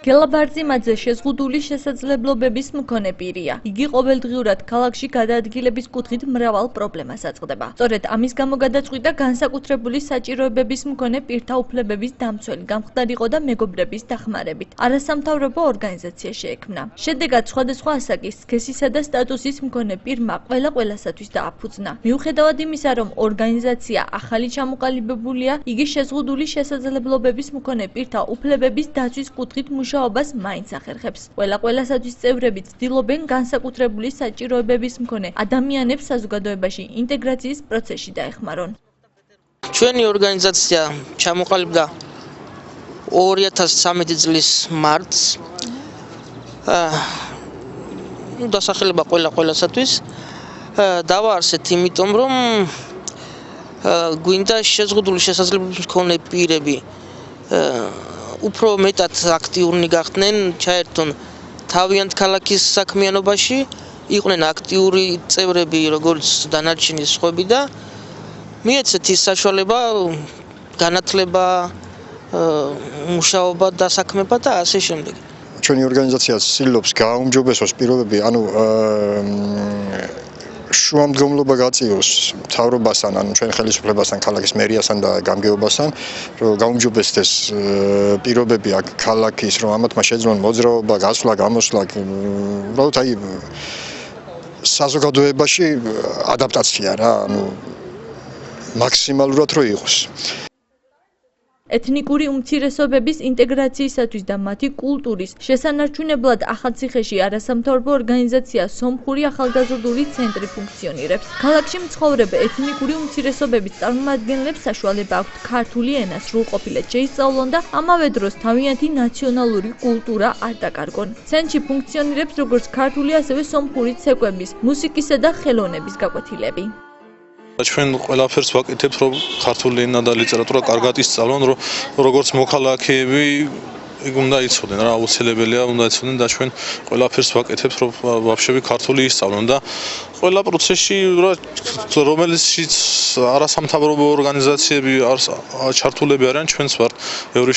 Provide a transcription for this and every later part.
გელა ბარძიმაძე შეზღუდული შესაძლებლობების მქონე პირია. იგი ყოველდღიურად ქალაქში გადაადგილების კუთხით მრავალ პრობლემას აწყდება. სწორედ ამის გამო გადაწყვიტა განსაკუთრებული საჭიროებების მქონე პირთა უფლებების დამცველი გამხდარიყო და მეგობრების დახმარებით არასამთავრობო ორგანიზაცია შეექმნა. შედეგად სხვადასხვა ასაკის, სქესისა და სტატუსის მქონე პირმა ყველასათვის დააფუძნა. მიუხედავად იმისა, რომ ორგანიზაცია ახალი ჩამოყალიბებულია, იგი შეზღუდული შესაძლებლობების მქონე პირთა უფლებების დაცვის კუთხით მუშაობას მაინც ახერხებს. ყველასათვის წევრები ცდილობენ განსაკუთრებული საჭიროებების მქონე ადამიანებს საზოგადოებაში ინტეგრაციის პროცესში დაეხმარონ. ჩვენი ორგანიზაცია ჩამოყალიბდა 2013 წლის მარტს. დასახელება ყველასათვის დავაარსეთ, იმიტომ რომ გვინდა შეზღუდული შესაძლებლობების მქონე პირები უფრო მეტად აქტიურნი გახდნენ, ჩაერთონ თავიანთ ქალაქის საქმიანობაში, იყვნენ აქტიური წევრები, როგორც დანარჩენი სხვები და მიეცეთ ის საშუალება, განათლება, მუშაობა, დასაქმება და ასე შემდეგ. ჩვენი ორგანიზაცია ცდილობს გააუმჯობესოს პირობები, შუამდგომლობა გაწიოს მთავრობასთან, ჩვენ ხელისუფლებასთან, ქალაქის მერიასთან და გამგეობასთან, რომ გაუმჯობესდეს პირობები აქ ქალაქის, რომ ამათმა შეძლონ მოძრაობა, გასვლა, გამოსვლა, უბრალოდ საზოგადოებაში ადაპტაცია რა, მაქსიმალურად რო იყოს. ეთნიკური უმცირესობების ინტეგრაციისათვის და მათი კულტურის შესანარჩუნებლად ახალციხეში არასამთავრობო ორგანიზაცია სომხური ახალგაზრდული ცენტრი ფუნქციონირებს. ქალაქში მცხოვრებ ეთნიკური უმცირესობების წარმომადგენლებს საშუალება აქვთ ქართული ენა სრულყოფილად შეისწავლონ და ამავე დროს თავიანთი ნაციონალური კულტურა არ დაკარგონ. ცენტრში ფუნქციონირებს როგორც ქართული, ასევე სომხური ცეკვების, მუსიკისა და ხელოვნების გაკვეთილები. ჩვენ ყველაფერს ვაკეთებთ, რომ ქართული ენა და ლიტერატურა კარგად ისწავლონ, რომ როგორც მოქალაქეები უნდა იცოდნენ რა, აუცილებელია უნდა იცოდნენ და ჩვენ ყველაფერს ვაკეთებთ, რომ ვაფშე ქართული ისწავლონ და ყველა პროცესში, რომელშიც არასამთავრობო ორგანიზაციები ჩართულები არიან, ჩვენც ვართ, ბევრი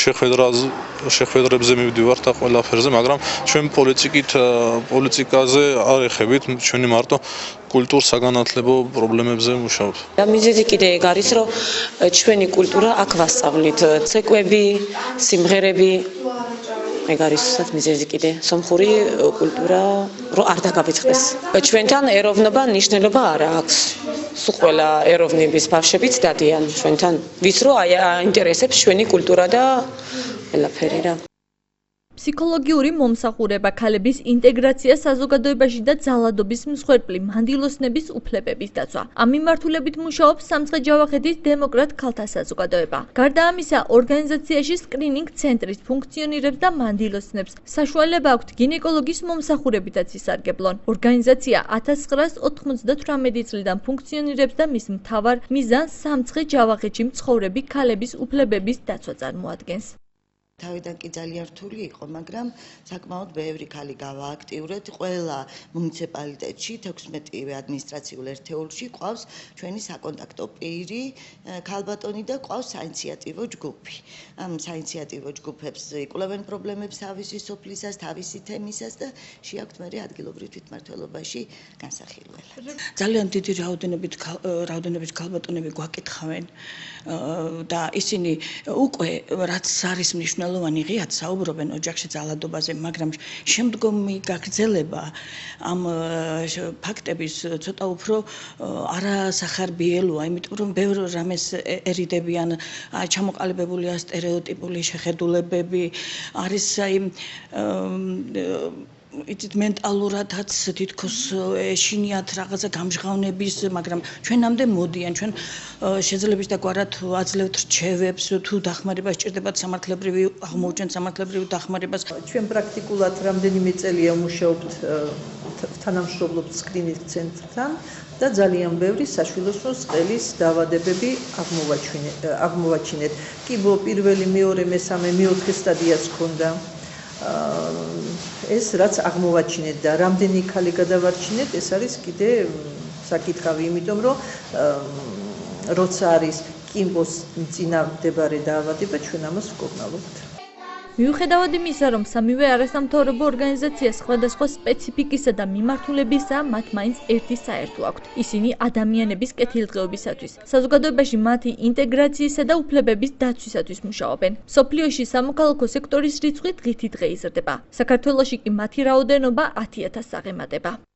შეხვედრებზე მივდივართ და ყველაფერზე, მაგრამ ჩვენ პოლიტიკაზე არ ეხებით, ჩვენი მარტო კულტურ საგანათლებო პრობლემებზე მუშაობთ. მიზეზი კიდე ეგ არის, რომ ჩვენი კულტურა აქ ვასწავლით, ცეკვები, სიმღერები, ეგ არის მიზეზი კიდე, სომხური კულტურა რომ არ დაგაბეჭდეს. ჩვენთან ეროვნობა ნიშნულობა არ აქვს. სულ ყველა ეროვნების ბავშვებიც დადიან ჩვენთან, ვის რო აინტერესებს ჩვენი კულტურა და ყველაფერი რა. ფსიქოლოგიური მომსახურება, ქალების ინტეგრაცია საზოგადოებაში და ძალადობის მსხვერპლი მანდილოსნების უფლებების დაცვა. ამ მიმართულებით მუშაობს სამცხე-ჯავახეთის დემოკრატ ქალთა საზოგადოება. გარდა ამისა, ორგანიზაციაში სკრინინგ ცენტრის ფუნქციონირებს და მანდილოსნებს საშუალება აქვთ გინეკოლოგის მომსახურებითაც ისარგებლონ. ორგანიზაცია 1998 წლიდან ფუნქციონირებს და მის მთავარ მიზანს სამცხე-ჯავახეთში მცხოვრები ქალების უფლებების დაცვა წარმოადგენს. თავიდან კი ძალიან რთული იყო, მაგრამ საკმაოდ ბევრი ქალი გავააქტიურეთ. ყველა მუნიციპალიტეტში 16 ადმინისტრაციულ ერთეულში ყავს ჩვენი საკონტაქტო პირი ქალბატონი და ყავს საინიციატივო ჯგუფი. ამ საინიციატივო ჯგუფებს იკვლევენ პრობლემებს თავისი სოფლისას, თავისი თემისას და შეაქვთ მე ადგილობრივ თვითმმართველობაში განსახილველი. ძალიან დიდი რაოდენობით ქალბატონები გვაკითხავენ და ისინი უკვე რაც არის მნიშვნელოვანი ღიად საუბრობენ ოჯახში ძალადობაზე, მაგრამ შემდგომი გაგრძელება ამ ფაქტების ცოტა უფრო არასახარბიელოა, იმიტომ რომ ბევრ რამეს ერიდებიან, ჩამოყალიბებულია სტერეოტიპული შეხედულებები, არის იცით მენტალურადაც თითქოს ეშინიათ რაღაცა გამჟღავნების, მაგრამ ჩვენამდე მოდიან, ჩვენ შეძლებს და გვარად აძლევთ რჩევებს, თუ დახმარება სჭირდებათ სამართლებრივი აღმოუჩენთ სამართლებრივი დახმარებას. ჩვენ პრაქტიკულად რამდენიმე წელია მუშაობთ, თანამშრომლობთ სკრინინგ ცენტრთან და ძალიან ბევრი საშვილოსნო სყელის დაავადებები აღმოვაჩინეთ. კი პირველი, მეორე, მესამე, მეოთხე სტადიაც ჰქონდა. ეს რაც აღმოვაჩინეთ და რამდენი ქალი გადავარჩინეთ, ეს არის კიდე საკითხავი, იმიტომ რომ როცა არის კიმბოს წინამდებარე დაავადება, ჩვენ ამას ვკურნალობთ. მიუხედავად იმისა, რომ სამივე არასამთავრობო ორგანიზაცია სხვადასხვა სპეციფიკისა და მიმართულებისაა, მათ მაინც ერთი საერთო აქვთ. ისინი ადამიანების კეთილდღეობისათვის, საზოგადოებაში მათი ინტეგრაციისა და უფლებების დაცვისათვის მუშაობენ. მსოფლიოში სამოქალაქო სექტორის რიცხვი დღითი დღე იზრდება. საქართველოში კი მათი რაოდენობა 10,000-ს აღემატება.